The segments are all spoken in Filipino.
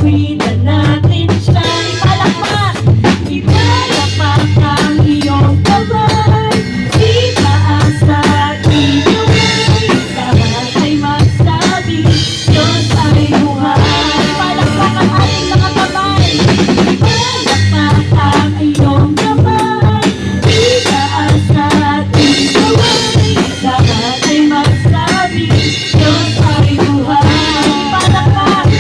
Lalawigan natin siya. Ipalakpak, ipalakpak ang iyong kamay. Itaas at inuwi, lahat ay magsabi, Diyos ay buhay. Ipalakpak ang ating mga kamay. Ipalakpak ang iyong kamay. Itaas at inuwi, lahat ay magsabi, Diyos ay buhay. Ipalakpak,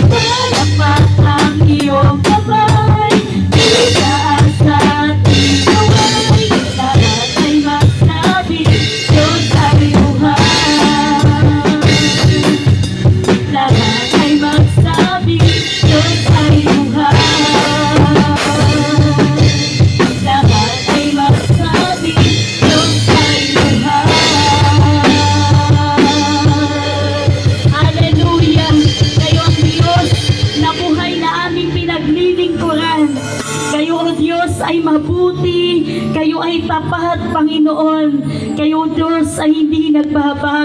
ipalakpak ang iyong kamay. Itaas at inuwi, lahat ay magsabi, Diyos ay buhay. Lahat ay magsabi, Diyos ay buhay. Lahat ay magsabi, Diyos ay buhay. Hallelujah! Kayo ang Diyos na buhay na aming pinaglilingkuran. Kayo, O Diyos, ay mabuti. Kayo ay tapat, Panginoon. Kayo, Diyos, ay hindi nagbabago.